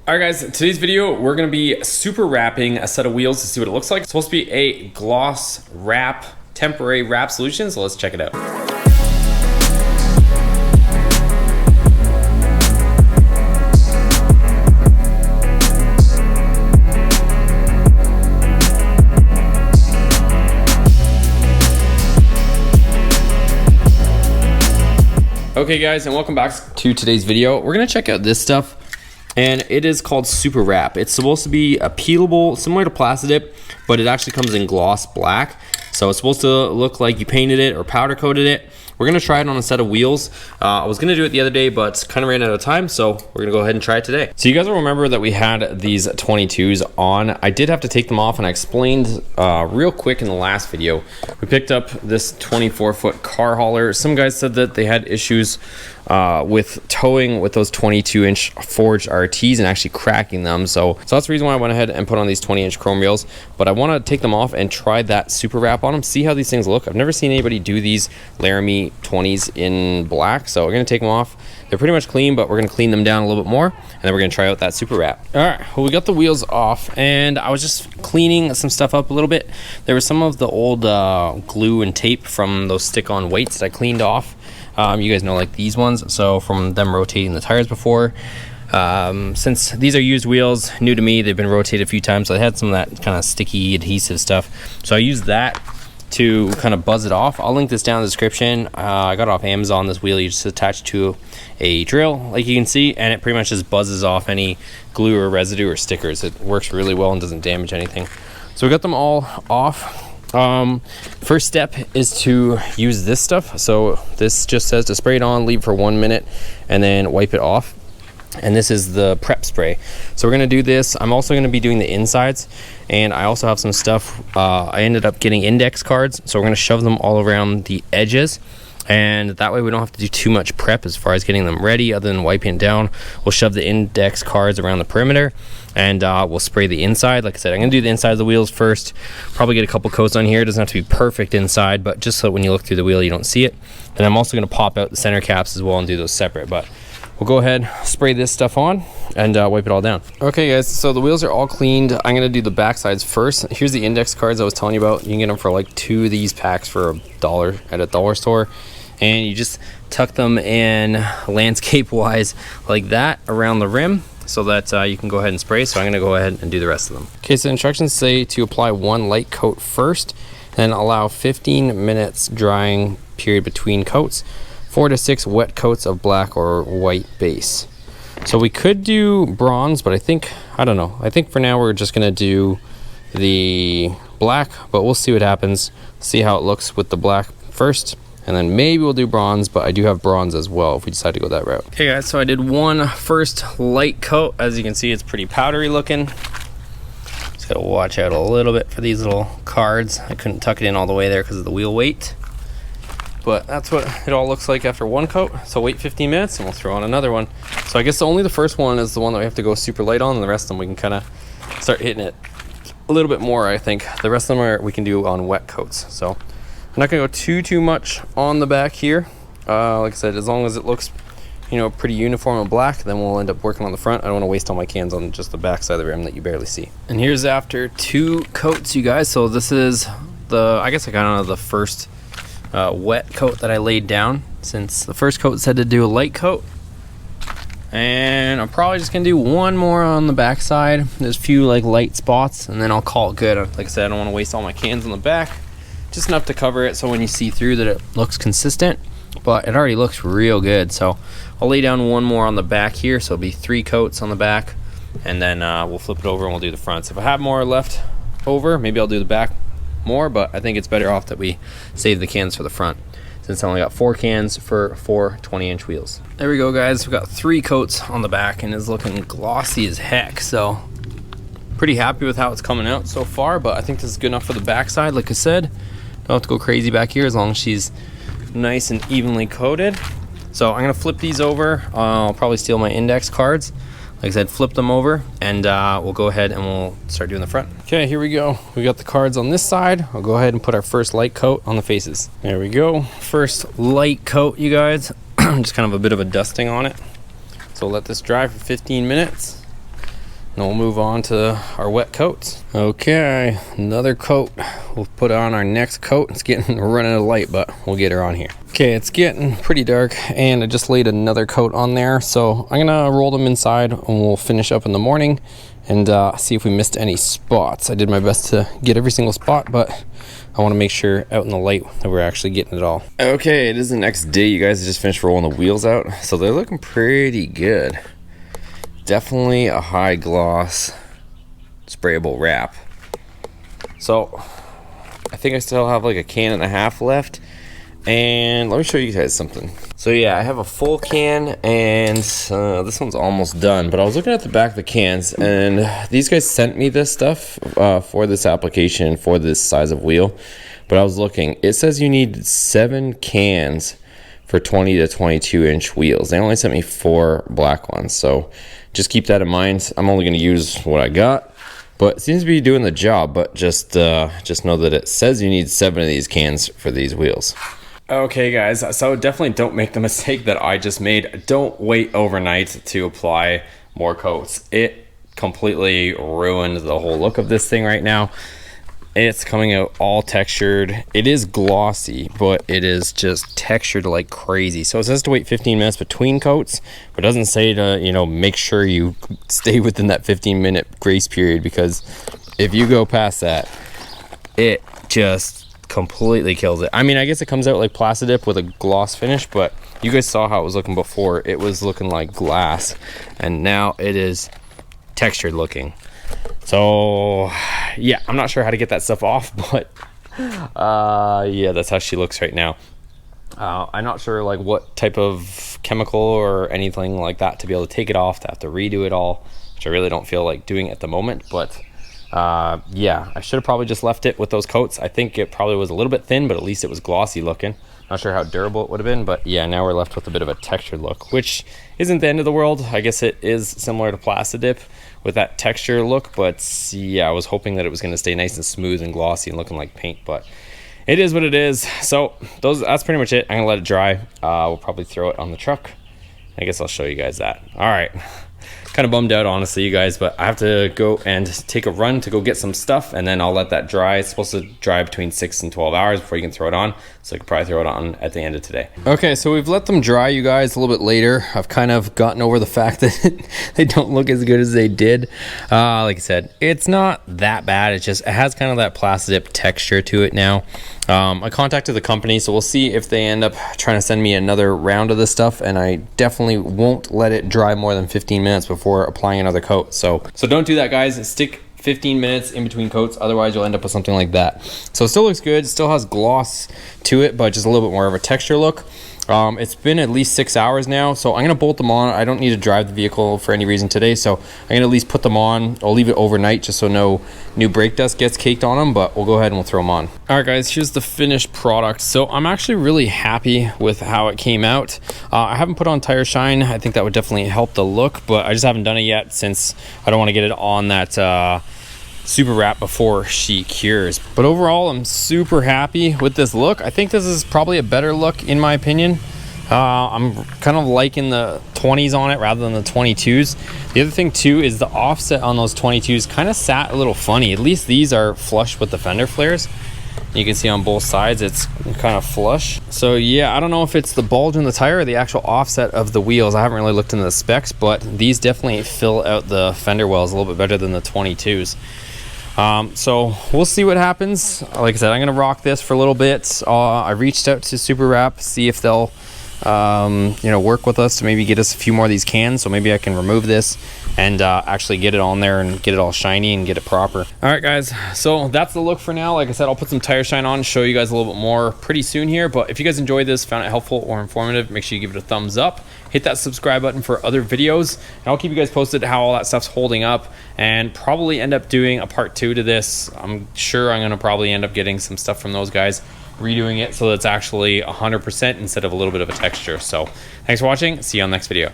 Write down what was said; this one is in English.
All right, guys, today's video, we're gonna be super wrapping a set of wheels to see what it looks like. It's supposed to be a gloss wrap, temporary wrap solution, so let's check it out. Okay guys, and welcome back to today's video. We're gonna check out this stuff, and it is called super wrap. It's supposed to be a peelable, similar to Plastidip, but it actually comes in gloss black. So it's supposed to look like you painted it or powder coated it. We're gonna try it on a set of wheels. I was gonna do it the other day, but kind of ran out of time, so we're gonna go ahead and try it today. So you guys will remember that we had these 22s on. I did have to take them off, and I explained real quick in the last video. We picked up this 24-foot car hauler. Some guys said that they had issues with towing with those 22-inch forged RTs and actually cracking them. So that's the reason why I went ahead and put on these 20-inch chrome wheels. But I want to take them off and try that super wrap on them, see how these things look. I've never seen anybody do these Laramie 20s in black, so we're going to take them off. They're pretty much clean, but we're going to clean them down a little bit more, and then we're going to try out that super wrap. All right, well, we got the wheels off, and I was just cleaning some stuff up a little bit. There was some of the old glue and tape from those stick-on weights that I cleaned off. You guys know, like these ones, so from them rotating the tires before. Since these are used wheels, new to me, they've been rotated a few times, so I had some of that kind of sticky adhesive stuff. So I used that to kind of buzz it off. I'll link this down in the description. I got it off Amazon. This wheel you just attach to a drill, like you can see, and it pretty much just buzzes off any glue or residue or stickers. It works really well and doesn't damage anything. So we got them all off. First step is to use this stuff. So this just says to spray it on, leave for 1 minute, and then wipe it off. And this is the prep spray. So we're gonna do this. I'm also gonna be doing the insides, and I also have some stuff. I ended up getting index cards, so we're gonna shove them all around the edges, and that way we don't have to do too much prep as far as getting them ready other than wiping it down. We'll shove the index cards around the perimeter, and we'll spray the inside. Like I said, I'm gonna do the inside of the wheels first, probably get a couple coats on here. It doesn't have to be perfect inside, but just so when you look through the wheel you don't see it. And I'm also gonna pop out the center caps as well and do those separate, but we'll go ahead, spray this stuff on, and wipe it all down. Okay guys, so the wheels are all cleaned. I'm gonna do the back sides first. Here's the index cards I was telling you about. You can get them for like 2 of these packs for $1 at a dollar store. And you just tuck them in landscape wise like that around the rim, so that you can go ahead and spray. So I'm gonna go ahead and do the rest of them. Okay, so instructions say to apply 1 light coat first, then allow 15 minutes drying period between coats, 4 to 6 wet coats of black or white base. So we could do bronze, but I don't know. I think for now we're just gonna do the black, but we'll see what happens. See how it looks with the black first, and then maybe we'll do bronze, but I do have bronze as well if we decide to go that route. Okay guys, so I did 1 first light coat. As you can see, it's pretty powdery looking. Just gotta watch out a little bit for these little cards. I couldn't tuck it in all the way there because of the wheel weight. But that's what it all looks like after 1 coat. So wait 15 minutes and we'll throw on another one. So I guess only the first one is the one that we have to go super light on, and the rest of them we can kind of start hitting it a little bit more, I think. The rest of them we can do on wet coats. So I'm not gonna go too much on the back here. Like I said, as long as it looks, you know, pretty uniform and black, then we'll end up working on the front. I don't want to waste all my cans on just the back side of the rim that you barely see. And here's after 2 coats, you guys. So this is the, I guess I got on the first wet coat that I laid down, since the first coat said to do a light coat. And I'm probably just gonna do 1 more on the back side. There's a few like light spots, and then I'll call it good. Like I said, I don't want to waste all my cans on the back. Just enough to cover it so when you see through that it looks consistent, but it already looks real good. So I'll lay down 1 more on the back here, so it'll be 3 coats on the back, and then we'll flip it over and we'll do the fronts. If I have more left over, maybe I'll do the back more, but I think it's better off that we save the cans for the front, since I only got 4 cans for 4 20-inch wheels. There we go guys, we've got 3 coats on the back, and it's looking glossy as heck. So pretty happy with how it's coming out so far, but I think this is good enough for the back side. Like I said, don't have to go crazy back here as long as she's nice and evenly coated. So I'm gonna flip these over. I'll probably steal my index cards. Like I said, flip them over, and we'll go ahead and we'll start doing the front. Okay, here we go. We got the cards on this side. I'll go ahead and put our first light coat on the faces. There we go. First light coat, you guys. Just kind of a bit of a dusting on it. So let this dry for 15 minutes. then we'll move on to our wet coats. Okay, another coat. We'll put on our next coat. It's getting running out of light, but we'll get her on here. Okay, it's getting pretty dark, and I just laid another coat on there. So I'm gonna roll them inside, and we'll finish up in the morning and see if we missed any spots. I did my best to get every single spot, but I want to make sure out in the light that we're actually getting it all. Okay, it is the next day. You guys just finished rolling the wheels out, so they're looking pretty good. Definitely a high gloss sprayable wrap. So I think I still have like a can and a half left, and let me show you guys something. So yeah, I have a full can, and this one's almost done, but I was looking at the back of the cans, and these guys sent me this stuff for this application for this size of wheel. But I was looking, it says you need 7 cans for 20 to 22 inch wheels. They only sent me 4 black ones, so just keep that in mind. I'm only going to use what I got, but it seems to be doing the job. But just know that it says you need 7 of these cans for these wheels. Okay guys, so definitely don't make the mistake that I just made. Don't wait overnight to apply more coats. It completely ruined the whole look of this thing right now. It's coming out all textured. It is glossy, but it is just textured like crazy. So it says to wait 15 minutes between coats, but it doesn't say to, you know, make sure you stay within that 15-minute grace period, because if you go past that, it just completely kills it. I mean, I guess it comes out like Plastidip with a gloss finish, but you guys saw how it was looking before. It was looking like glass, and now it is textured looking. So yeah, I'm not sure how to get that stuff off, but yeah, that's how she looks right now. I'm not sure like what type of chemical or anything like that to be able to take it off, to have to redo it all, which I really don't feel like doing at the moment. But yeah, I should have probably just left it with those coats. I think it probably was a little bit thin, but at least it was glossy looking. Not sure how durable it would have been, but yeah, now we're left with a bit of a textured look, which isn't the end of the world. I guess it is similar to Plastidip with that texture look, but yeah, I was hoping that it was going to stay nice and smooth and glossy and looking like paint, but it is what it is. So that's pretty much it. I'm gonna let it dry. We'll probably throw it on the truck. I guess I'll show you guys that. All right. Kind of bummed out, honestly, you guys, but I have to go and take a run to go get some stuff, and then I'll let that dry. It's supposed to dry between 6 and 12 hours before you can throw it on, so I could probably throw it on at the end of today. Okay, so we've let them dry, you guys, a little bit later. I've kind of gotten over the fact that they don't look as good as they did. Like I said, it's not that bad. It has kind of that Plastidip texture to it now. I contacted the company, so we'll see if they end up trying to send me another round of this stuff, and I definitely won't let it dry more than 15 minutes before applying another coat. So don't do that, guys. Stick 15 minutes in between coats, otherwise you'll end up with something like that. So it still looks good, it still has gloss to it, but just a little bit more of a texture look. It's been at least 6 hours now, so I'm gonna bolt them on. I don't need to drive the vehicle for any reason today, so I'm gonna at least put them on. I'll leave it overnight just so no new brake dust gets caked on them, but we'll go ahead and we'll throw them on. All right, guys, here's the finished product. So I'm actually really happy with how it came out. I haven't put on tire shine. I think that would definitely help the look, but I just haven't done it yet since I don't want to get it on that super wrap before she cures. But overall, I'm super happy with this look. I think this is probably a better look in my opinion. I'm kind of liking the 20s on it rather than the 22s. The other thing too is the offset on those 22s kind of sat a little funny. At least these are flush with the fender flares. You can see on both sides it's kind of flush. So yeah, I don't know if it's the bulge in the tire or the actual offset of the wheels. I haven't really looked into the specs, but these definitely fill out the fender wells a little bit better than the 22s. So we'll see what happens. Like I said, I'm gonna rock this for a little bit. I reached out to Super Wrap, see if they'll you know, work with us to maybe get us a few more of these cans, so maybe I can remove this and actually get it on there and get it all shiny and get it proper. All right, guys, so that's the look for now. Like I said, I'll put some tire shine on, show you guys a little bit more pretty soon here. But if you guys enjoyed this, found it helpful or informative, make sure you give it a thumbs up, hit that subscribe button for other videos, and I'll keep you guys posted how all that stuff's holding up, and probably end up doing a part 2 to this. I'm sure I'm gonna probably end up getting some stuff from those guys, redoing it so that it's actually 100% instead of a little bit of a texture. So thanks for watching, see you on the next video.